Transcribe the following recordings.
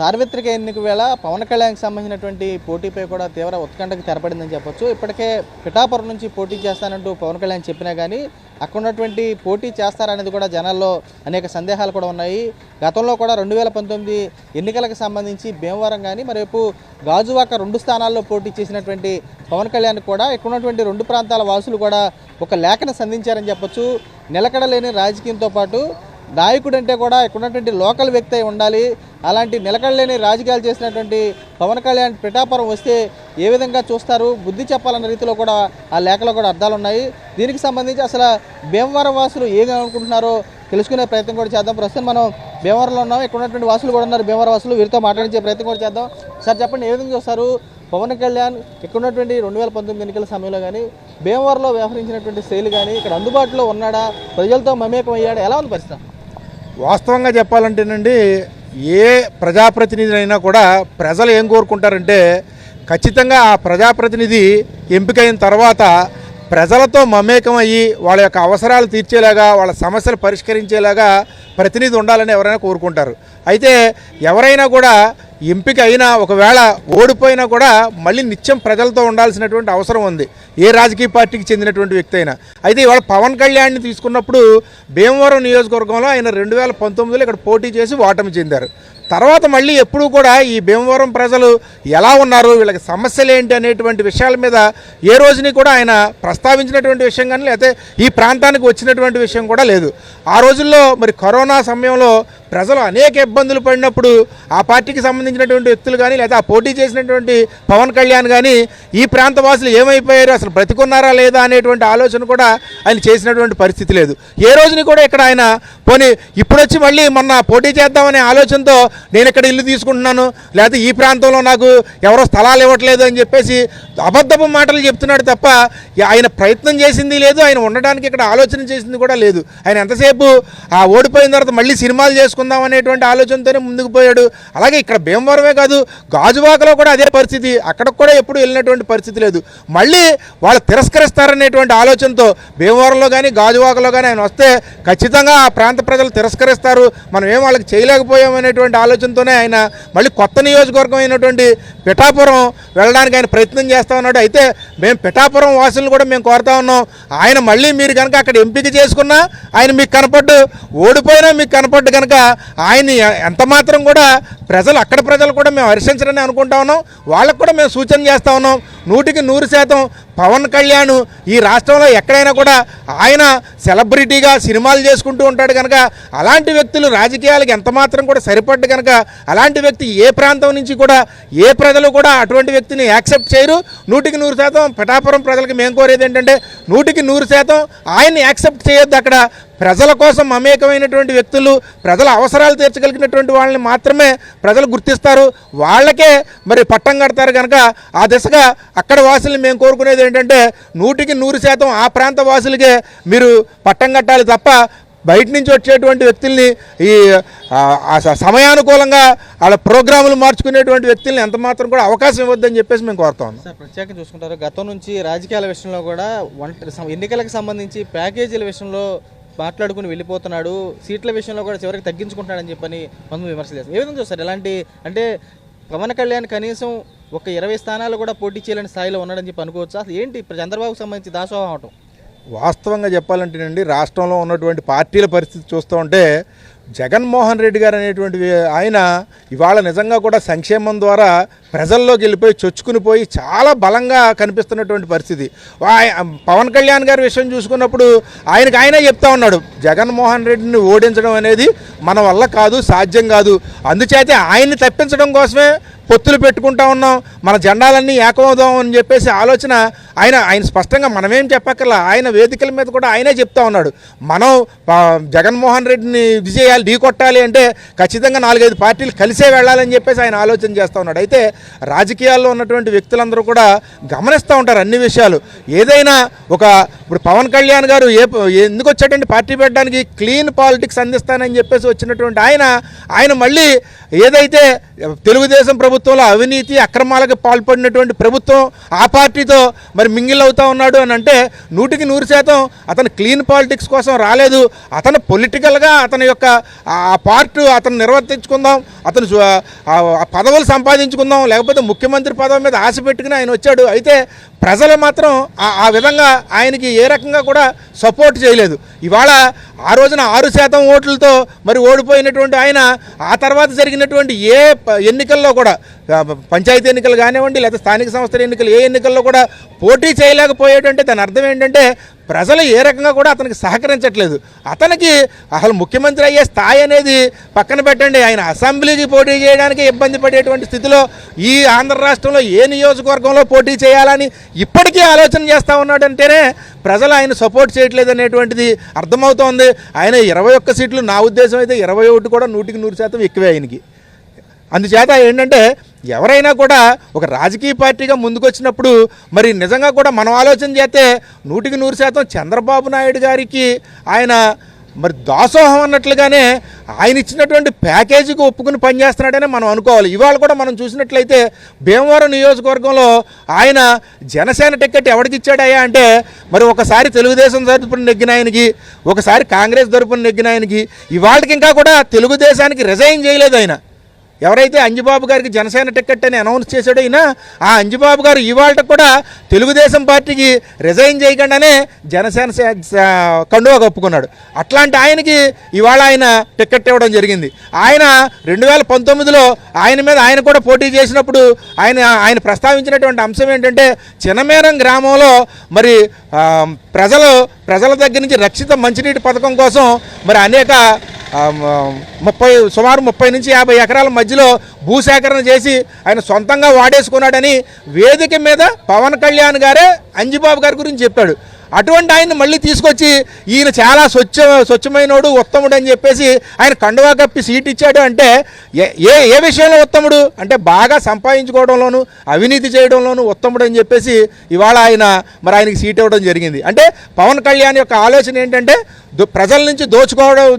సార్వత్రిక ఎన్నిక వేళ పవన్ కళ్యాణ్కి సంబంధించినటువంటి పోటీపై కూడా తీవ్ర ఉత్కంఠకు తెరపడిందని చెప్పొచ్చు. ఇప్పటికే పిఠాపురం నుంచి పోటీ చేస్తానంటూ పవన్ కళ్యాణ్ చెప్పినా కానీ అక్కడ ఉన్నటువంటి పోటీ చేస్తారనేది కూడా జనాల్లో అనేక సందేహాలు కూడా ఉన్నాయి. గతంలో కూడా 2019 ఎన్నికలకు సంబంధించి భీమవరం కానీ మరోవైపు గాజువాక 2 స్థానాల్లో పోటీ చేసినటువంటి పవన్ కళ్యాణ్ కూడా ఇక్కడ ఉన్నటువంటి 2 ప్రాంతాల వాసులు కూడా ఒక లేఖను సంధించారని చెప్పొచ్చు. నిలకడలేని రాజకీయంతో పాటు నాయకుడు అంటే కూడా ఇక్కడ ఉన్నటువంటి లోకల్ వ్యక్తి అయి ఉండాలి. అలాంటి నిలకడలేని రాజకీయాలు చేసినటువంటి పవన్ కళ్యాణ్ పిఠాపురం వస్తే ఏ విధంగా చూస్తారు, బుద్ధి చెప్పాలన్న రీతిలో కూడా ఆ లేఖలో కూడా అర్థాలు ఉన్నాయి. దీనికి సంబంధించి అసలు భీమవరం వాసులు ఏమనుకుంటున్నారో తెలుసుకునే ప్రయత్నం కూడా చేద్దాం. ప్రస్తుతం మనం భీమవరంలో ఉన్నాం. ఇక్కడ ఉన్నటువంటి వాసులు కూడా ఉన్నారు, భీమవరం వాసులు. వీరితో మాట్లాడించే ప్రయత్నం కూడా చేద్దాం. సార్ చెప్పండి, ఏ విధంగా చూస్తారు పవన్ కళ్యాణ్ ఇక్కడ ఉన్నటువంటి 2019 ఎన్నికల సమయంలో కానీ భీమవరంలో వ్యవహరించినటువంటి శైలి కానీ ఇక్కడ అందుబాటులో ఉన్నాడా, ప్రజలతో మమేకం అయ్యాడా, ఎలా ఉంది పరిస్థితి? వాస్తవంగా చెప్పాలంటేనండి, ఏ ప్రజాప్రతినిధి అయినా కూడా ప్రజలు ఏం కోరుకుంటారంటే ఖచ్చితంగా ఆ ప్రజాప్రతినిధి ఎంపికైన తర్వాత ప్రజలతో మమేకం అయ్యి వాళ్ళ యొక్క అవసరాలు తీర్చేలాగా, వాళ్ళ సమస్యలు పరిష్కరించేలాగా ప్రతినిధి ఉండాలని ఎవరైనా కోరుకుంటారు. అయితే ఎవరైనా కూడా ఎంపిక అయినా ఒకవేళ ఓడిపోయినా కూడా మళ్ళీ నిత్యం ప్రజలతో ఉండాల్సినటువంటి అవసరం ఉంది, ఏ రాజకీయ పార్టీకి చెందినటువంటి వ్యక్తి అయినా. అయితే ఇవాళ పవన్ కళ్యాణ్ని తీసుకున్నప్పుడు భీమవరం నియోజకవర్గంలో ఆయన 2019లో ఇక్కడ పోటీ చేసి ఓటమి చెందారు. తర్వాత మళ్ళీ ఎప్పుడూ కూడా ఈ భీమవరం ప్రజలు ఎలా ఉన్నారు, వీళ్ళకి సమస్యలు ఏంటి అనేటువంటి విషయాల మీద ఏ రోజుని కూడా ఆయన ప్రస్తావించినటువంటి విషయం కానీ, లేకపోతే ఈ ప్రాంతానికి వచ్చినటువంటి విషయం కూడా లేదు. ఆ రోజుల్లో మరి కరోనా సమయంలో ప్రజలు అనేక ఇబ్బందులు పడినప్పుడు ఆ పార్టీకి సంబంధించినటువంటి వ్యక్తులు కానీ, లేదా ఆ పోటీ చేసినటువంటి పవన్ కళ్యాణ్ కానీ ఈ ప్రాంత వాసులు ఏమైపోయారు, అసలు బ్రతికున్నారా లేదా అనేటువంటి ఆలోచన కూడా ఆయన చేసినటువంటి పరిస్థితి లేదు. ఏ రోజుని కూడా ఇక్కడ ఆయన పోనీ ఇప్పుడొచ్చి మళ్ళీ మొన్న పోటీ చేద్దామనే ఆలోచనతో నేను ఇక్కడ ఇల్లు తీసుకుంటున్నాను, లేకపోతే ఈ ప్రాంతంలో నాకు ఎవరో స్థలాలు ఇవ్వట్లేదు అని చెప్పేసి అబద్ధపు మాటలు చెప్తున్నాడు తప్ప ఆయన ప్రయత్నం చేసింది లేదు, ఆయన ఉండడానికి ఇక్కడ ఆలోచన చేసింది కూడా లేదు. ఆయన ఎంతసేపు ఆ ఓడిపోయిన తర్వాత మళ్ళీ సినిమాలు చేసుకుందాం అనేటువంటి ఆలోచనతోనే ముందుకు పోయాడు. అలాగే ఇక్కడ భీమవరమే కాదు, గాజువాకలో కూడా అదే పరిస్థితి, అక్కడికి కూడా ఎప్పుడు వెళ్ళినటువంటి పరిస్థితి లేదు. మళ్ళీ వాళ్ళు తిరస్కరిస్తారనేటువంటి ఆలోచనతో భీమవరంలో కానీ గాజువాకలో కానీ ఆయన వస్తే ఖచ్చితంగా ఆ ప్రాంత ప్రజలు తిరస్కరిస్తారు, మనం ఏం వాళ్ళకి చేయలేకపోయామనేటువంటి ఆలోచనతోనే ఆయన మళ్ళీ కొత్త నియోజకవర్గం అయినటువంటి పిఠాపురం వెళ్ళడానికి ఆయన ప్రయత్నం చేస్తూ ఉన్నాడు. అయితే మేము పిఠాపురం వాసులను కూడా మేము కోరుతా ఉన్నాం, ఆయన మళ్ళీ మీరు కనుక అక్కడ ఎంపిక చేసుకున్నా ఆయన మీకు కనపడ్డు, ఓడిపోయినా మీకు కనపడ్డు కనుక ఆయన్ని ఎంత మాత్రం కూడా ప్రజలు అక్కడ ప్రజలు కూడా మేము హర్షించరని అనుకుంటా ఉన్నాం. వాళ్ళకు కూడా మేము సూచన చేస్తూ ఉన్నాం, 100% పవన్ కళ్యాణ్ ఈ రాష్ట్రంలో ఎక్కడైనా కూడా ఆయన సెలబ్రిటీగా సినిమాలు చేసుకుంటూ ఉంటాడు కనుక అలాంటి వ్యక్తులు రాజకీయాలకు ఎంత మాత్రం కూడా సరిపడ్డు కనుక అలాంటి వ్యక్తి ఏ ప్రాంతం నుంచి కూడా ఏ ప్రజలు కూడా అటువంటి వ్యక్తిని యాక్సెప్ట్ చేయరు. 100% పిఠాపురం ప్రజలకు మేము కోరేది ఏంటంటే 100% ఆయన్ని యాక్సెప్ట్ చేయొద్దు. అక్కడ ప్రజల కోసం మమేకమైనటువంటి వ్యక్తులు, ప్రజల అవసరాలు తీర్చగలిగినటువంటి వాళ్ళని మాత్రమే ప్రజలు గుర్తిస్తారు, వాళ్ళకే మరి పట్టం కడతారు. కనుక ఆ దిశగా అక్కడ వాసుల్ని మేము కోరుకునేది ఏంటంటే 100% ఆ ప్రాంత వాసులకే మీరు పట్టం కట్టాలి తప్ప బయట నుంచి వచ్చేటువంటి వ్యక్తుల్ని ఈ సమయానుకూలంగా వాళ్ళ ప్రోగ్రాములు మార్చుకునేటువంటి వ్యక్తుల్ని ఎంత మాత్రం కూడా అవకాశం ఇవ్వద్దని చెప్పేసి మేము కోరుతాం. సార్, ప్రత్యేకంగా చూసుకుంటారు, గతం నుంచి రాజకీయాల విషయంలో కూడా ఎన్నికలకు సంబంధించి ప్యాకేజీల విషయంలో మాట్లాడుకుని వెళ్ళిపోతున్నాడు, సీట్ల విషయంలో కూడా చివరికి తగ్గించుకుంటున్నాడని చెప్పని కొంతమంది విమర్శలు చేస్తారు. ఏ విధంగా చూస్తారు? ఎలాంటి అంటే పవన్ కళ్యాణ్ కనీసం ఒక 20 స్థానాలు కూడా పోటీ చేయలేని స్థాయిలో ఉన్నాడని చెప్పి అనుకోవచ్చు. అసలు ఏంటి చంద్రబాబుకు సంబంధించి దాసోహం అవటం? వాస్తవంగా చెప్పాలంటేనండి, రాష్ట్రంలో ఉన్నటువంటి పార్టీల పరిస్థితి చూస్తూ ఉంటే జగన్మోహన్ రెడ్డి గారు అనేటువంటి ఆయన ఇవాళ నిజంగా కూడా సంక్షేమం ద్వారా ప్రజల్లోకి వెళ్ళిపోయి చొచ్చుకుని పోయి చాలా బలంగా కనిపిస్తున్నటువంటి పరిస్థితి. పవన్ కళ్యాణ్ గారి విషయం చూసుకున్నప్పుడు ఆయనే చెప్తా ఉన్నాడు, జగన్మోహన్ రెడ్డిని ఓడించడం అనేది మన వల్ల కాదు, సాధ్యం కాదు, అందుచేతే ఆయన్ని తప్పించడం కోసమే పొత్తులు పెట్టుకుంటా ఉన్నాం, మన జెండాలన్నీ ఏకమవుదాం అని చెప్పేసి ఆలోచన ఆయన స్పష్టంగా మనమేం చెప్పక్కర్లా, ఆయన వేదికల మీద కూడా ఆయనే చెప్తా ఉన్నాడు. మనం జగన్మోహన్ రెడ్డిని ఇది చేయాలి, ఢీ కొట్టాలి అంటే ఖచ్చితంగా 4-5 పార్టీలు కలిసే వెళ్ళాలని చెప్పేసి ఆయన ఆలోచన చేస్తూ ఉన్నాడు. అయితే రాజకీయాల్లో ఉన్నటువంటి వ్యక్తులందరూ కూడా గమనిస్తూ ఉంటారు అన్ని విషయాలు. ఏదైనా ఇప్పుడు పవన్ కళ్యాణ్ గారు ఎందుకు వచ్చాడంటే పార్టీ పెట్టడానికి క్లీన్ పాలిటిక్స్ అందిస్తానని చెప్పేసి వచ్చినటువంటి ఆయన మళ్ళీ ఏదైతే తెలుగుదేశం ప్రభుత్వంలో అవినీతి అక్రమాలకు పాల్పడినటువంటి ప్రభుత్వం ఆ పార్టీతో మరి మింగిల్ అవుతా ఉన్నాడు అని అంటే 100% అతను క్లీన్ పాలిటిక్స్ కోసం రాలేదు. అతను పొలిటికల్గా అతని యొక్క ఆ పార్ట్ అతను నిర్వర్తించుకుందాం, అతను పదవులు సంపాదించుకుందాం, లేకపోతే ముఖ్యమంత్రి పదవి మీద ఆశ పెట్టుకుని ఆయన వచ్చాడు. అయితే ప్రజలు మాత్రం ఆ విధంగా ఆయనకి ఏ రకంగా కూడా సపోర్ట్ చేయలేదు. ఇవాళ ఆ రోజున 6% ఓట్లతో మరి ఓడిపోయినటువంటి ఆయన ఆ తర్వాత జరిగినటువంటి ఏ ఎన్నికల్లో కూడా పంచాయతీ ఎన్నికలు కానివ్వండి లేదా స్థానిక సంస్థల ఎన్నికలు ఏ ఎన్నికల్లో కూడా పోటీ చేయలేకపోయేటంటే దాని అర్థం ఏంటంటే ప్రజలు ఏ రకంగా కూడా అతనికి సహకరించట్లేదు. అతనికి అసలు ముఖ్యమంత్రి అయ్యే స్థాయి అనేది పక్కన పెట్టండి, ఆయన అసెంబ్లీకి పోటీ చేయడానికి ఇబ్బంది పడేటువంటి స్థితిలో ఈ ఆంధ్ర రాష్ట్రంలో ఏ నియోజకవర్గంలో పోటీ చేయాలని ఇప్పటికీ ఆలోచన చేస్తూ ఉన్నాడంటేనే ప్రజలు ఆయన సపోర్ట్ చేయట్లేదు అనేటువంటిది అర్థమవుతోంది. ఆయన 21 సీట్లు, నా ఉద్దేశం అయితే 21 కూడా 100% ఎక్కువే ఆయనకి. అందుచేత ఏంటంటే ఎవరైనా కూడా ఒక రాజకీయ పార్టీగా ముందుకొచ్చినప్పుడు మరి నిజంగా కూడా మనం ఆలోచన చేస్తే 100% చంద్రబాబు నాయుడు గారికి ఆయన మరి దాసోహం అన్నట్లుగానే ఆయన ఇచ్చినటువంటి ప్యాకేజీకి ఒప్పుకుని పనిచేస్తున్నాడని మనం అనుకోవాలి. ఇవాళ కూడా మనం చూసినట్లయితే భీమవరం నియోజకవర్గంలో ఆయన జనసేన టికెట్ ఎవరికి ఇచ్చాడయ్యా అంటే మరి ఒకసారి తెలుగుదేశం తరపున నెగ్గిన ఆయనకి, ఒకసారి కాంగ్రెస్ తరపున నెగ్గిన ఆయనకి, ఇవాళకి ఇంకా కూడా తెలుగుదేశానికి రిజైన్ చేయలేదు ఆయన. ఎవరైతే అంజిబాబు గారికి జనసేన టికెట్ అని అనౌన్స్ చేశాడో అయినా ఆ అంజిబాబు గారు ఇవాళ కూడా తెలుగుదేశం పార్టీకి రిజైన్ చేయకుండానే జనసేన కండువా కప్పుకున్నాడు. అట్లాంటి ఆయనకి ఇవాళ ఆయన టికెట్ ఇవ్వడం జరిగింది. ఆయన 2019లో ఆయన మీద ఆయన కూడా పోటీ చేసినప్పుడు ఆయన ప్రస్తావించినటువంటి అంశం ఏంటంటే చినమేరం గ్రామంలో మరి ప్రజల దగ్గర నుంచి రక్షిత మంచినీటి పథకం కోసం మరి అనేక సుమారు 30 నుంచి 50 ఎకరాల మధ్యలో భూసేకరణ చేసి ఆయన సొంతంగా వాడేసుకున్నాడని వేదిక మీద పవన్ కళ్యాణ్ గారే అంజిబాబు గారి గురించి చెప్పాడు. అటువంటి ఆయన్ని మళ్ళీ తీసుకొచ్చి ఈయన చాలా స్వచ్ఛమైనోడు ఉత్తముడు అని చెప్పేసి ఆయన కండువా కప్పి సీట్ ఇచ్చాడు అంటే ఏ విషయంలో ఉత్తముడు అంటే బాగా సంపాదించుకోవడంలోను అవినీతి చేయడంలోను ఉత్తముడు అని చెప్పేసి ఇవాళ ఆయనకి సీట్ ఇవ్వడం జరిగింది. అంటే పవన్ కళ్యాణ్ యొక్క ఆలోచన ఏంటంటే ప్రజల నుంచి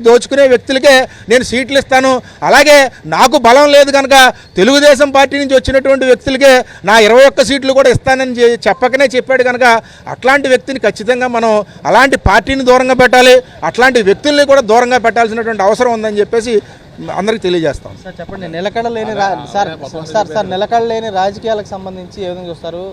దోచుకునే వ్యక్తులకే నేను సీట్లు ఇస్తాను, అలాగే నాకు బలం లేదు కనుక తెలుగుదేశం పార్టీ నుంచి వచ్చినటువంటి వ్యక్తులకే నా 21 సీట్లు కూడా ఇస్తానని చెప్పకనే చెప్పాడు కనుక అట్లాంటి వ్యక్తిని ఖచ్చితంగా మనం అలాంటి పార్టీని దూరంగా పెట్టాలి, అట్లాంటి వ్యక్తుల్ని కూడా దూరంగా పెట్టాల్సినటువంటి అవసరం ఉందని చెప్పేసి అందరికీ తెలియజేస్తాం. సార్ చెప్పండి, నిలకడలేని రాజకీయాలకు సంబంధించి ఏ విధంగా చూస్తారు?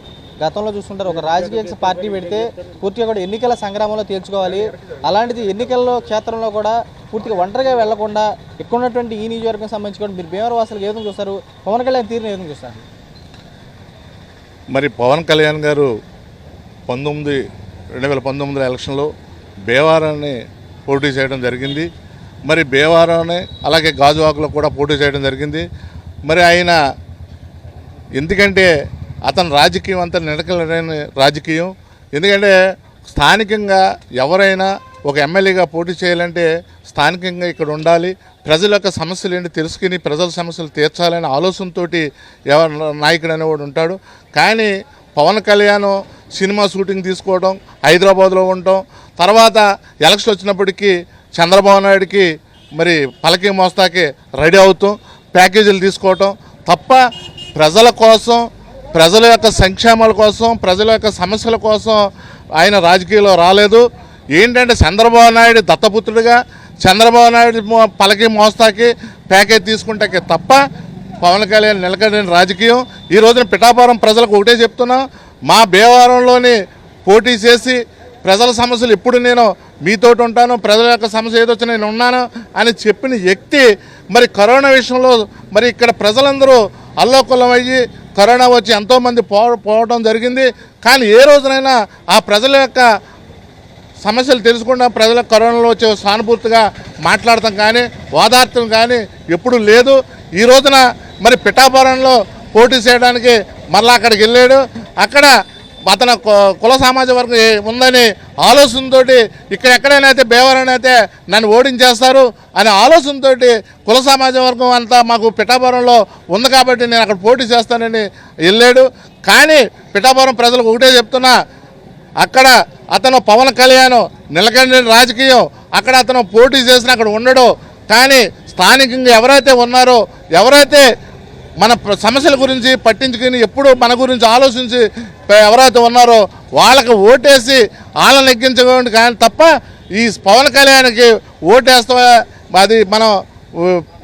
గతంలో చూసుకుంటారు ఒక రాజకీయ పార్టీ పెడితే పూర్తిగా కూడా ఎన్నికల సంగ్రామంలో తేల్చుకోవాలి, అలాంటిది ఎన్నికల్లో క్షేత్రంలో కూడా పూర్తిగా ఒంటరిగా వెళ్లకుండా ఇక్కడ ఉన్నటువంటి ఈ నియోజకవర్గం సంబంధించి కూడా మీరు భీమవరం వాసులకు ఏ విధంగా చూస్తారు? పవన్ కళ్యాణ్ తీరుని ఏ విధంగా చూస్తారు? మరి పవన్ కళ్యాణ్ గారు 2019 ఎలక్షన్లో భీమవరాన్ని పోటీ చేయడం జరిగింది. మరి భీమవరాన్ని అలాగే గాజువాకలో కూడా పోటీ చేయడం జరిగింది. మరి ఆయన ఎందుకంటే అతని రాజకీయం అంతా నిలకడలేని రాజకీయం. ఎందుకంటే స్థానికంగా ఎవరైనా ఒక ఎమ్మెల్యేగా పోటీ చేయాలంటే స్థానికంగా ఇక్కడ ఉండాలి, ప్రజల యొక్క సమస్యలు ఏంటి తెలుసుకుని ప్రజల సమస్యలు తీర్చాలనే ఆలోచనతో నాయకుడు అనేవాడు ఉంటాడు. కానీ పవన్ కళ్యాణ్ సినిమా షూటింగ్ తీసుకోవడం, హైదరాబాద్లో ఉండటం, తర్వాత ఎలక్షన్ వచ్చినప్పటికీ చంద్రబాబు నాయుడికి మరి పలకి మోస్తాకి రెడీ అవుతాం, ప్యాకేజీలు తీసుకోవటం తప్ప ప్రజల కోసం, ప్రజల యొక్క సంక్షేమాల కోసం, ప్రజల యొక్క సమస్యల కోసం ఆయన రాజకీయాల్లో రాలేదు. ఏంటంటే చంద్రబాబు నాయుడు దత్తపుత్రుడిగా చంద్రబాబు నాయుడు పలకి మోస్తాకి ప్యాకేజ్ తీసుకుంటాకే తప్ప పవన్ కళ్యాణ్ నిలకడని రాజకీయం. ఈ రోజున పిఠాపురం ప్రజలకు ఒకటే చెప్తున్నా, మా భీమవరంలోని పోటీ చేసి ప్రజల సమస్యలు ఎప్పుడు నేను మీతోటి ఉంటాను, ప్రజల యొక్క సమస్య ఏదొచ్చి నేను ఉన్నాను అని చెప్పిన వ్యక్తి మరి కరోనా విషయంలో మరి ఇక్కడ ప్రజలందరూ అల్లోకొల్లం అయ్యి కరోనా వచ్చి ఎంతోమంది పోవడం జరిగింది. కానీ ఏ రోజునైనా ఆ ప్రజల యొక్క సమస్యలు తెలుసుకుండా ప్రజల కరోనాలో వచ్చే సానుభూతిగా మాట్లాడటం కానీ ఓదార్చడం కానీ ఎప్పుడు లేదు. ఈ రోజున మరి పిఠాపురంలో పోటీ చేయడానికి మరలా అక్కడికి వెళ్ళాడు. అక్కడ అతను కుల సమాజ వర్గం ఉందని ఆలోచనతో ఇక్కడ ఎక్కడైనా అయితే భీమవరం అయితే నన్ను ఓడించేస్తారు అనే ఆలోచనతో కుల సమాజ వర్గం అంతా మాకు పిఠాపురంలో ఉంది కాబట్టి నేను అక్కడ పోటీ చేస్తానని వెళ్ళాడు. కానీ పిఠాపురం ప్రజలకు ఒకటే చెప్తున్నా, అక్కడ అతను పవన్ కళ్యాణ్ నిలకడలేని రాజకీయం, అక్కడ అతను పోటీ చేసిన అక్కడ ఉండడు, కానీ స్థానికంగా ఎవరైతే ఉన్నారో, ఎవరైతే మన సమస్యల గురించి పట్టించుకుని ఎప్పుడూ మన గురించి ఆలోచించి ఎవరైతే ఉన్నారో వాళ్ళకి ఓటేసి వాళ్ళని నెగ్గించకండి. కానీ తప్ప ఈ పవన్ కళ్యాణ్కి ఓటేస్తా అది మనం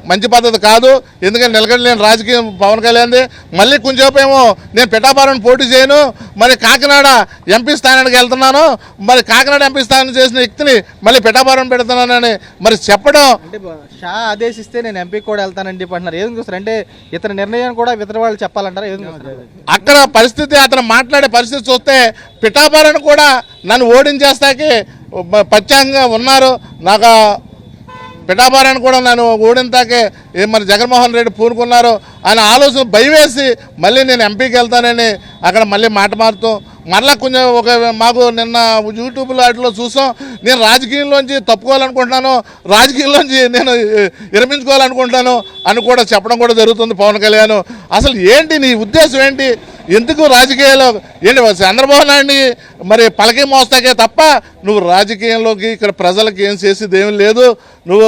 మంచి పద్ధతి కాదు. ఎందుకంటే నిలకడలేని రాజకీయం పవన్ కళ్యాణ్ది. మళ్ళీ కొంచెంసేపేమో నేను పిఠాపురం పోటీ చేయను, మరి కాకినాడ ఎంపీ స్థానానికి వెళ్తున్నాను, మరి కాకినాడ ఎంపీ స్థానం చేసిన వ్యక్తిని మళ్ళీ పిఠాపురం పెడుతున్నానని మరి చెప్పడం. అంటే షా ఆదేశిస్తే నేను ఎంపీ కూడా వెళ్తానని చెప్పి అంటున్నారు. ఏం చూస్తారు అంటే ఇతని నిర్ణయం కూడా ఇతర వాళ్ళు చెప్పాలంటారా? ఏం చూస్తారు? అక్కడ పరిస్థితి, అతను మాట్లాడే పరిస్థితి చూస్తే పిఠాపురం కూడా నన్ను ఓడించేస్తాకి ప్రత్యేకంగా ఉన్నారు. నాకు పిఠాపురాన్ని కూడా నన్ను ఓడింతాకే మరి జగన్మోహన్ రెడ్డి పూనుకున్నారు అని ఆలోచన భయం వేసి మళ్ళీ నేను ఎంపీకి వెళ్తానని అక్కడ మళ్ళీ మాట మారుతాం. మరలా కొంచెం మాకు నిన్న యూట్యూబ్లో వాటిలో చూసాం, నేను రాజకీయంలోంచి తప్పుకోవాలనుకుంటున్నాను, రాజకీయంలోంచి నేను విరమించుకోవాలనుకుంటున్నాను అని కూడా చెప్పడం కూడా జరుగుతుంది పవన్ కళ్యాణ్. అసలు ఏంటి నీ ఉద్దేశం ఏంటి? ఎందుకు రాజకీయాల్లో ఏంటి? చంద్రబాబు నాయుడిని మరి పలకి మోస్తాకే తప్ప నువ్వు రాజకీయంలోకి ఇక్కడ ప్రజలకు ఏం చేసేది ఏమీ లేదు. నువ్వు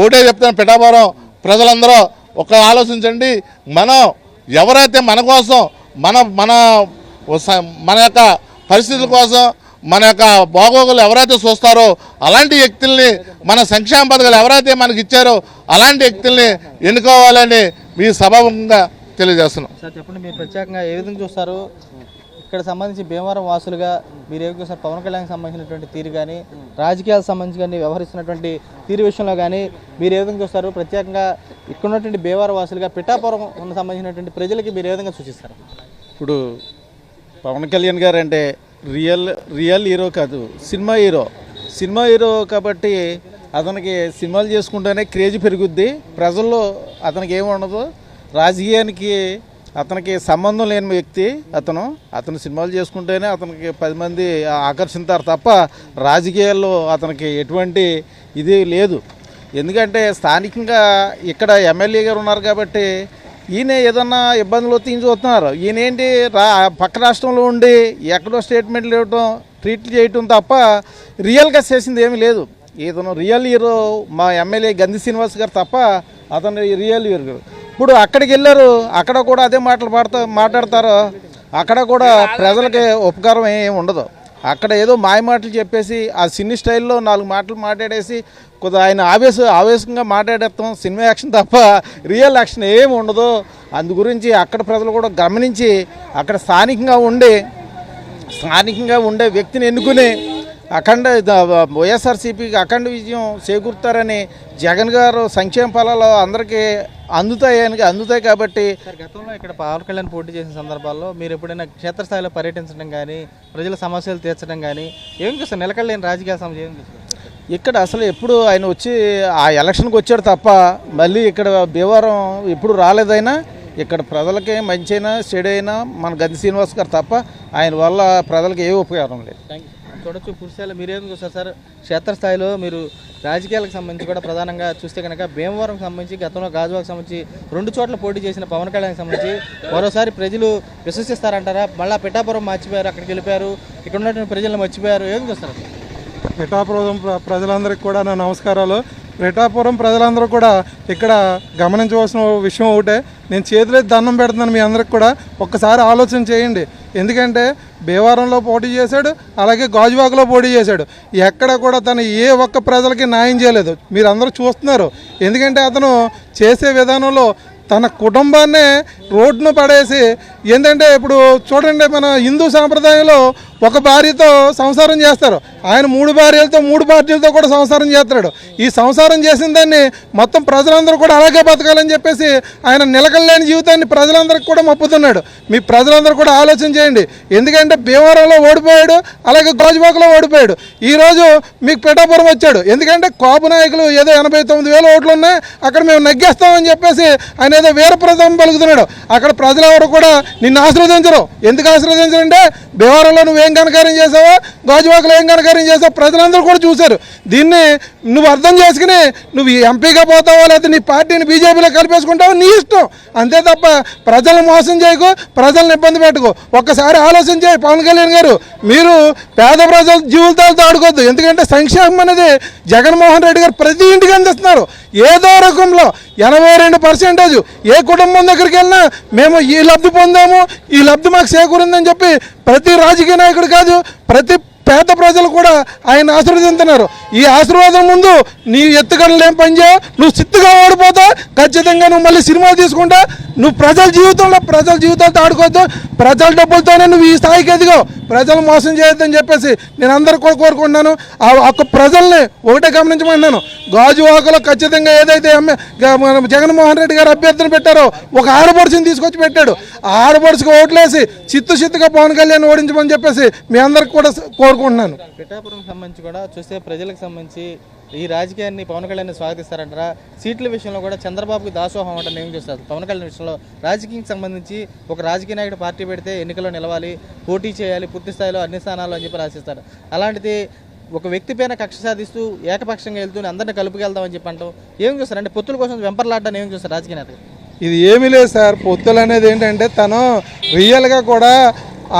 ఓటే చెప్తాను, పిఠాపురం ప్రజలందరూ ఒక ఆలోచించండి. మనం ఎవరైతే మన కోసం మన యొక్క పరిస్థితుల కోసం మన యొక్క బాగోగులు ఎవరైతే చూస్తారో అలాంటి వ్యక్తుల్ని, మన సంక్షేమ పథకాలు ఎవరైతే మనకి ఇచ్చారో అలాంటి వ్యక్తుల్ని ఎన్నుకోవాలని మీ సభాముఖంగా తెలియజేస్తున్నాం. సార్ చెప్పండి, మీరు ప్రత్యేకంగా ఏ విధంగా చూస్తారు? ఇక్కడ సంబంధించి భీమవరం వాసులుగా మీరు ఏం చూస్తారు? పవన్ కళ్యాణ్కి సంబంధించినటువంటి తీరు కానీ, రాజకీయాలకు సంబంధించి కానీ, వ్యవహరిస్తున్నటువంటి తీరు విషయంలో కానీ మీరు ఏ విధంగా చూస్తారు? ప్రత్యేకంగా ఇక్కడ ఉన్నటువంటి భీమవరం వాసులుగా పిఠాపురం సంబంధించినటువంటి ప్రజలకి మీరు ఏ విధంగా సూచిస్తారు? ఇప్పుడు పవన్ కళ్యాణ్ గారు అంటే రియల్ హీరో కాదు, సినిమా హీరో కాబట్టి అతనికి సినిమాలు చేసుకుంటేనే క్రేజ్ పెరుగుద్ది. ప్రజల్లో అతనికి ఏమి ఉండదు. రాజకీయానికి అతనికి సంబంధం లేని వ్యక్తి అతను సినిమాలు చేసుకుంటేనే అతనికి 10 మంది ఆకర్షిస్తారు తప్ప రాజకీయాల్లో అతనికి ఎటువంటి ఇది లేదు. ఎందుకంటే స్థానికంగా ఇక్కడ ఎమ్మెల్యే గారు ఉన్నారు కాబట్టి ఈయన ఏదన్నా ఇబ్బందులు వస్తే చూస్తున్నారు. ఈయనేంటి పక్క రాష్ట్రంలో ఉండి ఎక్కడో స్టేట్మెంట్లు ఇవ్వటం, ట్రీట్లు చేయటం తప్ప రియల్గా చేసింది ఏమీ లేదు. ఇతను రియల్ హీరో మా ఎమ్మెల్యే గంధి శ్రీనివాస్ గారు తప్ప అతను రియల్ హీరో. ఇప్పుడు అక్కడికి వెళ్ళారు, అక్కడ కూడా అదే మాట్లాడతారు. అక్కడ కూడా ప్రజలకి ఉపకారం ఏమి ఉండదు. అక్కడ ఏదో మాయ మాటలు చెప్పేసి ఆ సినీ స్టైల్లో 4 మాటలు మాట్లాడేసి కొద్దిగా ఆయన ఆవేశంగా మాట్లాడేస్తాం సినిమా యాక్షన్ తప్ప రియల్ యాక్షన్ ఏమి ఉండదు. అందు గురించి అక్కడ ప్రజలు కూడా గమనించి అక్కడ స్థానికంగా ఉండే వ్యక్తిని ఎన్నుకుని వైఎస్ఆర్సీపీకి అఖండ విజయం చేకూరుతారని జగన్ గారు సంక్షేమ ఫలాలు అందరికీ అందుతాయి కాబట్టి. గతంలో ఇక్కడ పవన్ కళ్యాణ్ పోటీ చేసిన సందర్భాల్లో మీరు ఎప్పుడైనా క్షేత్రస్థాయిలో పర్యటించడం కానీ, ప్రజల సమస్యలు తీర్చడం కానీ ఏం చూస్తారు? నిలకడలేని రాజకీయ సమస్య ఏం చూస్తారు? ఇక్కడ అసలు ఎప్పుడు ఆయన వచ్చి ఆ ఎలక్షన్కి వచ్చాడు తప్ప మళ్ళీ ఇక్కడ భీమవరం ఎప్పుడు రాలేదైనా. ఇక్కడ ప్రజలకి మంచి అయినా చెడైనా మన గంధి శ్రీనివాస్ గారు తప్ప ఆయన వల్ల ప్రజలకు ఏ ఉపకారం లేదు. చూడొచ్చు పురుషాలు మీరేం చూస్తారు సార్? క్షేత్రస్థాయిలో మీరు రాజకీయాలకు సంబంధించి కూడా ప్రధానంగా చూస్తే కనుక భీమవరంకి సంబంధించి, గతంలో గాజువాకు సంబంధించి 2 చోట్ల పోటీ చేసిన పవన్ కళ్యాణ్కి సంబంధించి మరోసారి ప్రజలు విశ్వసిస్తారంటారా? మళ్ళీ పిఠాపురం మర్చిపోయారు, అక్కడికి వెళ్ళిపోయారు, ఇక్కడ ఉన్నటువంటి ప్రజలను మర్చిపోయారు. ఏం చూస్తారు? పిఠాపురం ప్రజలందరికీ కూడా నా నమస్కారాలు. పిఠాపురం ప్రజలందరూ కూడా ఇక్కడ గమనించవలసిన విషయం ఒకటే, నేను చేతులెత్తి దండం పెడుతున్నాను మీ అందరికి కూడా. ఒక్కసారి ఆలోచన చేయండి. ఎందుకంటే భీమవరంలో పోటీ చేశాడు, అలాగే గాజువాకలో పోటీ చేశాడు. ఎక్కడ కూడా తను ఏ ఒక్క ప్రజలకి న్యాయం చేయలేదు. మీరు అందరూ చూస్తున్నారు. ఎందుకంటే అతను చేసే విధానంలో తన కుటుంబాన్నే రోడ్డును పడేసి, ఏంటంటే ఇప్పుడు చూడండి, మన హిందూ సాంప్రదాయంలో ఒక భార్యతో సంసారం చేస్తారు, ఆయన 3 భార్యలతో 3 పార్టీలతో కూడా సంసారం చేస్తాడు. ఈ సంసారం చేసిన దాన్ని మొత్తం ప్రజలందరూ కూడా అలాగే బతకాలని చెప్పేసి ఆయన నిలకడలేని జీవితాన్ని ప్రజలందరికీ కూడా మప్పుతున్నాడు. మీ ప్రజలందరూ కూడా ఆలోచన చేయండి. ఎందుకంటే భీమవరంలో ఓడిపోయాడు, అలాగే గాజువాకలో ఓడిపోయాడు. ఈరోజు మీకు పిఠాపురం వచ్చాడు. ఎందుకంటే కాపు నాయకులు ఏదో 89,000 ఓట్లు ఉన్నాయి, అక్కడ మేము నగ్గేస్తామని చెప్పేసి ఆయన ఏదో వీరప్రదం పలుకుతున్నాడు. అక్కడ ప్రజలు ఎవరు కూడా నిన్ను ఆశీర్వదించరు. ఎందుకు ఆశీర్వదించరంటే భీమవరంలో నువ్వేం ఘనకార్యం చేసావో గాజువాకలో ఏం ఘనకార్యం దుష్ప్రచారం చేసావు, ప్రజలందరూ కూడా చూశారు. దీన్ని నువ్వు అర్థం చేసుకుని నువ్వు ఎంపీగా పోతావో లేకపోతే నీ పార్టీని బీజేపీలో కలిపేసుకుంటావో నీ ఇష్టం, అంతే తప్ప ప్రజలను మోసం చేయకు, ప్రజలను ఇబ్బంది పెట్టుకో. ఒక్కసారి ఆలోచన చేయి పవన్ కళ్యాణ్ గారు, మీరు పేద ప్రజల జీవితాలతో ఆడుకోవద్దు. ఎందుకంటే సంక్షేమం అనేది జగన్మోహన్ రెడ్డి గారు ప్రతి ఇంటికి అందిస్తున్నారు. ఏదో రకంలో 82% ఏ కుటుంబం దగ్గరికి వెళ్ళినా మేము ఈ లబ్ధి పొందాము, ఈ లబ్ధి మాకు చేకూరిందని చెప్పి ప్రతి రాజకీయ నాయకుడు కాదు, ప్రతి పేద ప్రజలు కూడా ఆయన ఆశీర్వదిస్తున్నారు. ఈ ఆశీర్వాదం ముందు నీ ఎత్తుగడలు ఏం పనిచేయవు, నువ్వు చిత్తుగా ఓడిపోతావు. ఖచ్చితంగా నువ్వు మళ్ళీ సినిమాలు తీసుకుంటా, నువ్వు ప్రజల జీవితాలతో ఆడుకోవద్దు. ప్రజల డబ్బులతోనే నువ్వు ఈ స్థాయికి ఎదిగావు. ప్రజలు మోసం చేయొద్దని చెప్పేసి నేను అందరికీ కూడా కోరుకుంటున్నాను. ఆ ఒక్క ప్రజల్ని ఒకటే గమనించమంటున్నాను, గాజువాకలో ఖచ్చితంగా ఏదైతే జగన్మోహన్ రెడ్డి గారు అభ్యర్థిని పెట్టారో ఒక ఆడపడుచుని తీసుకొచ్చి పెట్టాడు. ఆ ఆడపడుచుకు ఓట్లేసి చిత్తుగా పవన్ కళ్యాణ్ ఓడించమని చెప్పేసి మీ అందరికి కూడా కోరుకుంటున్నాను. పిఠాపురం సంబంధించి కూడా చూస్తే ప్రజలకు సంబంధించి ఈ రాజకీయాన్ని పవన్ కళ్యాణ్ స్వాగతిస్తారంటారా? సీట్ల విషయంలో కూడా చంద్రబాబుకి దాసోహం అంటే ఏం చూస్తారు? పవన్ కళ్యాణ్ విషయంలో రాజకీయానికి సంబంధించి ఒక రాజకీయ నాయకుడు పార్టీ పెడితే ఎన్నికల్లో నిలవాలి, పోటీ చేయాలి, పూర్తి స్థాయిలో అన్ని స్థానాలు అని చెప్పి రాసిస్తారు. అలాంటిది ఒక వ్యక్తి పైన కక్ష సాధిస్తూ ఏకపక్షంగా వెళ్తూ అందరినీ కలుపుకెళ్దామని చెప్పి అంటాం. ఏం చూస్తారు? అంటే పొత్తుల కోసం వెంపర్లాడ్డాన్ని ఏం చూస్తారు రాజకీయ నాయకులు? ఇది ఏమీ లేదు సార్. పొత్తులు అనేది ఏంటంటే తను రియల్గా కూడా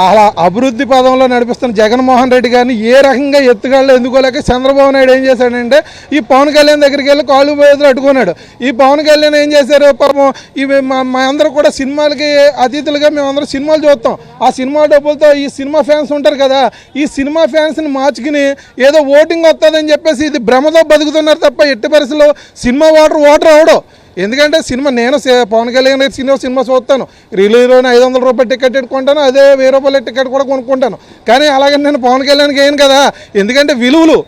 అలా అభివృద్ధి పదంలో నడిపిస్తున్న జగన్మోహన్ రెడ్డి గారిని ఏ రకంగా ఎత్తుగాళ్ళు ఎందుకోలేక చంద్రబాబు నాయుడు ఏం చేశాడంటే ఈ పవన్ కళ్యాణ్ దగ్గరికి వెళ్ళి కాలు బయలు అడ్డుకున్నాడు. ఈ పవన్ కళ్యాణ్ ఏం చేశారు, పాపం ఇవి మా అందరూ కూడా సినిమాలకి అతిథులుగా మేమందరం సినిమాలు చూస్తాం. ఆ సినిమా డబ్బులతో ఈ సినిమా ఫ్యాన్స్ ఉంటారు కదా, ఈ సినిమా ఫ్యాన్స్ని మార్చుకుని ఏదో ఓటింగ్ వస్తుందని చెప్పేసి ఇది భ్రమతో బతుకుతున్నారు తప్ప ఎట్టి పరిస్థితుల్లో సినిమా ఓటర్ అవడం. ఎందుకంటే నేను పవన్ కళ్యాణ్ సినిమా చూస్తాను, రిలీజ్ 500 రూపాయల టికెట్ కొంటాను, అదే 1000 రూపాయల టికెట్ కూడా కొనుక్కుంటాను. కానీ అలాగే నేను పవన్ కళ్యాణ్కి వేయను కదా, ఎందుకంటే విలువలు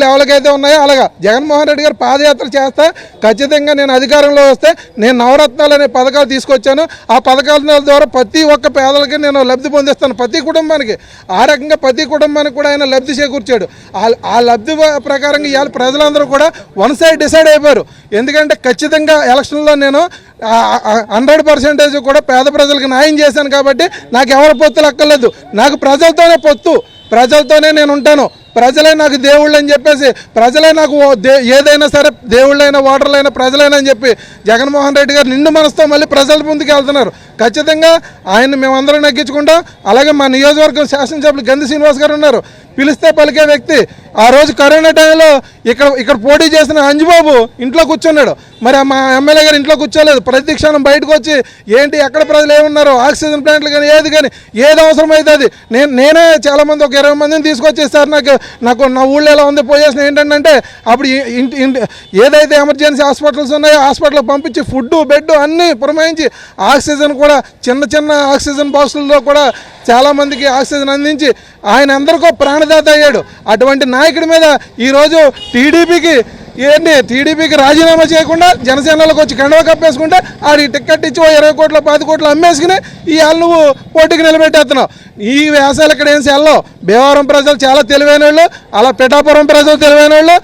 ఎవరికైతే ఉన్నాయో అలాగా జగన్మోహన్ రెడ్డి గారు పాదయాత్ర చేస్తా, ఖచ్చితంగా నేను అధికారంలో వస్తే నేను నవరత్నాలు అనే పథకాలు తీసుకొచ్చాను. ఆ పథకాల ద్వారా ప్రతి ఒక్క పేదలకి నేను లబ్ధి పొందిస్తాను, ప్రతి కుటుంబానికి. ఆ రకంగా ప్రతి కుటుంబానికి కూడా ఆయన లబ్ధి చేకూర్చాడు. ఆ లబ్ధి ప్రకారంగా ఇవాళ ప్రజలందరూ కూడా వన్ సైడ్ డిసైడ్ అయిపోయారు. ఎందుకంటే ఖచ్చితంగా ఎలక్షన్లో నేను 100% కూడా పేద ప్రజలకు న్యాయం చేశాను కాబట్టి నాకు ఎవరి పొత్తులు అక్కర్లేదు, నాకు ప్రజలతోనే పొత్తు, ప్రజలతోనే నేను ఉంటాను, ప్రజలే నాకు దేవుళ్ళు అని చెప్పేసి, ప్రజలే నాకు ఏదైనా సరే దేవుళ్ళైనా ఓటర్లైనా ప్రజలైనా అని చెప్పి జగన్మోహన్ రెడ్డి గారు నిండు మనసుతో మళ్ళీ ప్రజల ముందుకు వెళ్తున్నారు. ఖచ్చితంగా ఆయన్ని మేమందరం నెగ్గించుకుంటాం. అలాగే మా నియోజకవర్గం శాసనసభ్యులు గంధి శ్రీనివాస్ గారు ఉన్నారు, పిలిస్తే పలికే వ్యక్తి. ఆ రోజు కరోనా టైంలో ఇక్కడ పోటీ చేసిన అంజుబాబు ఇంట్లో కూర్చున్నాడు, మరి మా ఎమ్మెల్యే గారు ఇంట్లో కూర్చోలేదు. ప్రతి క్షణం బయటకు వచ్చి ఏంటి ఎక్కడ ప్రజలు ఏమున్నారు, ఆక్సిజన్ ప్లాంట్లు కానీ ఏది అవసరం అవుతుంది నేనే చాలామంది ఒక 20 మందిని తీసుకొచ్చేస్తారు. నాకు నా ఊళ్ళో ఎలా ఉంది పోయేసిన ఏంటంటే అప్పుడు ఏదైతే ఎమర్జెన్సీ హాస్పిటల్స్ ఉన్నాయో హాస్పిటల్కి పంపించి ఫుడ్ బెడ్ అన్నీ పురమాయించి ఆక్సిజన్ కూడా చిన్న ఆక్సిజన్ బాక్సుల్లో కూడా చాలామందికి ఆక్సిజన్ అందించి ఆయన అందరికో ప్రాణదాత అయ్యాడు. అటువంటి నాయకుడి మీద ఈరోజు టీడీపీకి రాజీనామా చేయకుండా జనసేనలోకి వచ్చి కండవ కప్పేసుకుంటే ఆడి టికెట్ ఇచ్చి 20 కోట్లు 10 కోట్లు అమ్మేసుకుని ఇవాళ నువ్వు పోటీకి నిలబెట్టేస్తున్నావు. ఈ వేసాలు ఇక్కడ ఏం సెల్లో భీమవరం ప్రజలు చాలా తెలివైన వాళ్ళు, అలా పిఠాపురం ప్రజలు తెలివైన వాళ్ళు,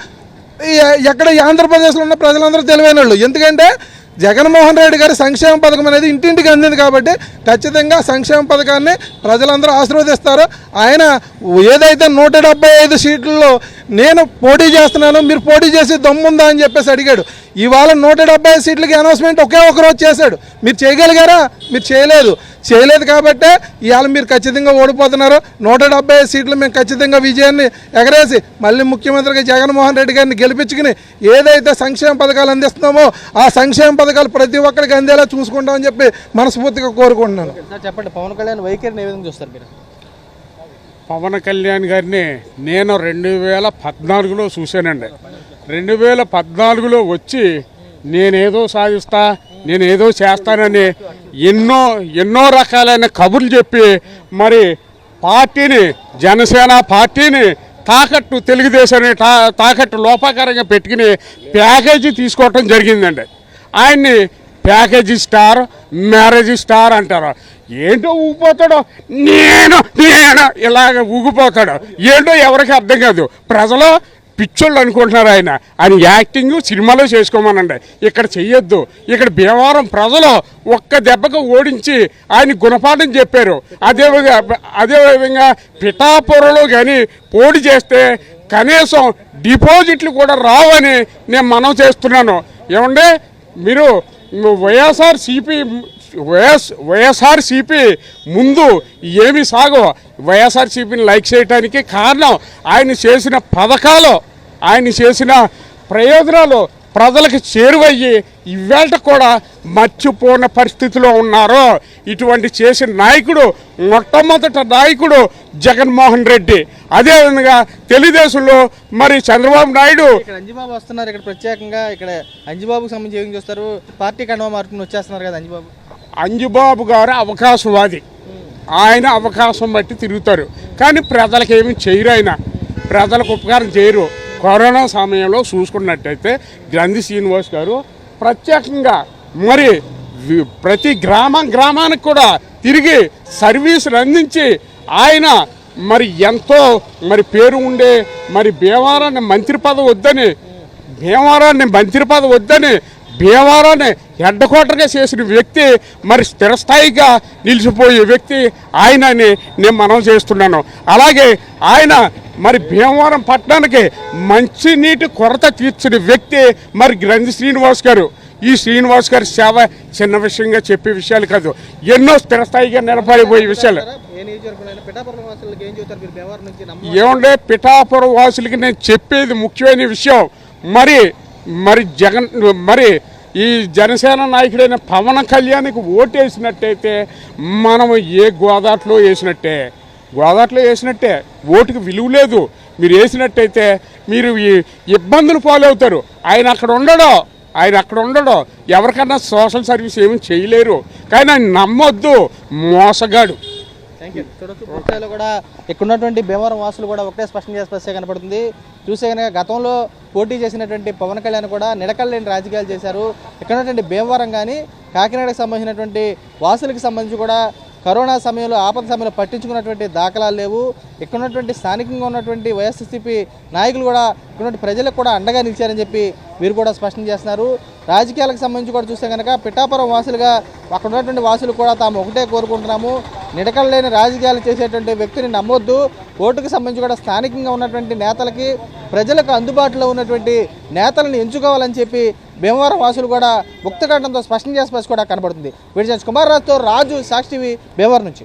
ఎక్కడ ఆంధ్రప్రదేశ్లో ఉన్న ప్రజలందరూ తెలివైన వాళ్ళు. ఎందుకంటే జగన్మోహన్ రెడ్డి గారి సంక్షేమ పథకం అనేది ఇంటింటికి అందింది కాబట్టి ఖచ్చితంగా సంక్షేమ పథకాన్ని ప్రజలందరూ ఆశీర్వదిస్తారు. ఆయన ఏదైతే 175 సీట్లలో నేను పోటీ చేస్తున్నాను, మీరు పోటీ చేసి దమ్ముందా అని చెప్పేసి అడిగాడు. ఇవాళ 175 సీట్లకి అనౌన్స్మెంట్ ఒకే ఒక రోజు చేశాడు. మీరు చేయగలిగారా? మీరు చేయలేదు కాబట్టి ఇవాళ మీరు ఖచ్చితంగా ఓడిపోతున్నారు. 175 సీట్లు మేము ఖచ్చితంగా విజయాన్ని ఎగరేసి మళ్ళీ ముఖ్యమంత్రిగా జగన్మోహన్ రెడ్డి గారిని గెలిపించుకుని ఏదైతే సంక్షేమ పథకాలు అందిస్తున్నామో ఆ సంక్షేమ పథకాలు ప్రతి ఒక్కరికి అందేలా చూసుకుంటామని చెప్పి మనస్ఫూర్తిగా కోరుకుంటున్నాను. చెప్పండి, పవన్ కళ్యాణ్ వైఖరిని ఏ విధంగా చూస్తారు మీరు? పవన్ కళ్యాణ్ గారిని నేను 2014లో చూశానండి. 2014లో వచ్చి నేనేదో సాధిస్తా, నేనేదో చేస్తానని ఎన్నో రకాలైన కబుర్లు చెప్పి మరి పార్టీని, జనసేన పార్టీని తాకట్టు, తెలుగుదేశాన్ని తాకట్టు లోపాకారంగా పెట్టుకుని ప్యాకేజీ తీసుకోవటం జరిగిందండి. ఆయన్ని ప్యాకేజీ స్టార్, మ్యారేజ్ స్టార్ అంటారు. ఏంటో ఊగిపోతాడో, నేను ఇలాగ ఊగిపోతాడు ఏంటో ఎవరికి అర్థం కాదు. ప్రజలు పిచ్చోళ్ళు అనుకుంటున్నారు. ఆయన యాక్టింగ్ సినిమాలో చేసుకోమనండి, ఇక్కడ చెయ్యొద్దు. ఇక్కడ భీమవరం ప్రజలు ఒక్క దెబ్బకు ఓడించి ఆయన గుణపాఠం చెప్పారు. అదేవిధంగా పిఠాపురంలో కానీ పోటీ చేస్తే కనీసం డిపాజిట్లు కూడా రావని నేను మనవి చేస్తున్నాను. ఏమంటే మీరు వైఎస్ఆర్సీపీ ముందు ఏమి సాగో వైఎస్ఆర్సీపీని లైక్ చేయడానికి కారణం ఆయన చేసిన పథకాలు, ఆయన చేసిన ప్రయోజనాలు ప్రజలకు చేరువయ్యి ఇవాళ కూడా మర్చిపోయిన పరిస్థితిలో ఉన్నారు. ఇటువంటి చేసిన నాయకుడు మొట్టమొదటి నాయకుడు జగన్మోహన్ రెడ్డి. అదేవిధంగా తెలుగుదేశంలో మరి చంద్రబాబు నాయుడు. ఇక్కడ అంజిబాబు వస్తున్నారు, ఇక్కడ ప్రత్యేకంగా ఇక్కడ అంజిబాబుకి సంబంధించి ఏం చేస్తారు, పార్టీ కండువా మార్పుని వచ్చేస్తున్నారు కదా అంజిబాబు. అంజుబాబు గారు అవకాశవాది, ఆయన అవకాశం బట్టి తిరుగుతారు, కానీ ప్రజలకు ఏమి చేయరు. ఆయన ప్రజలకు ఉపకారం చేయరు. కరోనా సమయంలో చూసుకున్నట్టయితే గ్రంథి శ్రీనివాస్ గారు ప్రత్యేకంగా మరి ప్రతి గ్రామానికి కూడా తిరిగి సర్వీసులు అందించి ఆయన మరి ఎంతో మరి పేరు ఉండే మరి భీమవరాన్ని మంత్రి పదవి వద్దని భీమవరాన్ని హెడ్కోటర్గా చేసిన వ్యక్తి, మరి స్థిరస్థాయిగా నిలిచిపోయే వ్యక్తి ఆయనని నేను మనవి చేస్తున్నాను. అలాగే ఆయన మరి భీమవరం పట్టణానికి మంచినీటి కొరత తీర్చిన వ్యక్తి మరి గ్రంథి శ్రీనివాస్ గారు. ఈ శ్రీనివాస్ గారి సేవ చిన్న విషయంగా చెప్పే విషయాలు కాదు, ఎన్నో స్థిరస్థాయిగా నిలబడిపోయే విషయాలు. ఏమంటే పిఠాపురం వాసులకి నేను చెప్పేది ముఖ్యమైన విషయం, మరి ఈ జనసేన నాయకుడైన పవన్ కళ్యాణ్కి ఓటేసినట్టయితే మనం ఏ గోదాట్లో వేసినట్టే ఓటుకు విలువ లేదు. మీరు వేసినట్టయితే మీరు ఇబ్బందులు పాలవుతారు. ఆయన అక్కడ ఉండడు, ఎవరికన్నా సోషల్ సర్వీస్ ఏమీ చేయలేరు. కానీ ఆయన నమ్మొద్దు, మోసగాడు. Thank you. చూడొచ్చు పూర్తిలో కూడా ఇక్కడ ఉన్నటువంటి భీమవరం వాసులు కూడా ఒకటే స్పష్టం చేసే కనపడుతుంది. చూసే కనుక గతంలో పోటీ చేసినటువంటి పవన్ కళ్యాణ్ కూడా నిడకల్లేని రాజకీయాలు చేశారు. ఇక్కడ ఉన్నటువంటి భీమవరం కానీ కాకినాడకు సంబంధించినటువంటి వాసులకు సంబంధించి కూడా కరోనా సమయంలో ఆపద సమయంలో పట్టించుకున్నటువంటి దాఖలాలు లేవు. ఇక్కడ ఉన్నటువంటి స్థానికంగా ఉన్నటువంటి వైఎస్ఆర్సీపీ నాయకులు కూడా ఇక్కడ ప్రజలకు కూడా అండగా నిలిచారని చెప్పి వీరు కూడా స్పష్టం చేస్తున్నారు. రాజకీయాలకు సంబంధించి కూడా చూస్తే కనుక పిఠాపురం వాసులుగా అక్కడ ఉన్నటువంటి వాసులు కూడా తాము ఒకటే కోరుకుంటున్నాము, నిడకలేని రాజకీయాలు చేసేటువంటి వ్యక్తిని నమ్మొద్దు. ఓటుకు సంబంధించి కూడా స్థానికంగా ఉన్నటువంటి నేతలకి ప్రజలకు అందుబాటులో ఉన్నటువంటి నేతలను ఎంచుకోవాలని చెప్పి భీమవరం వాసులు కూడా ముక్తకంఠంతో స్పష్టం చేసి కూడా కనబడుతుంది. వీడియో కుమార్ రాజుతో రాజు, సాక్షి టీవీ, భీమవరం నుంచి.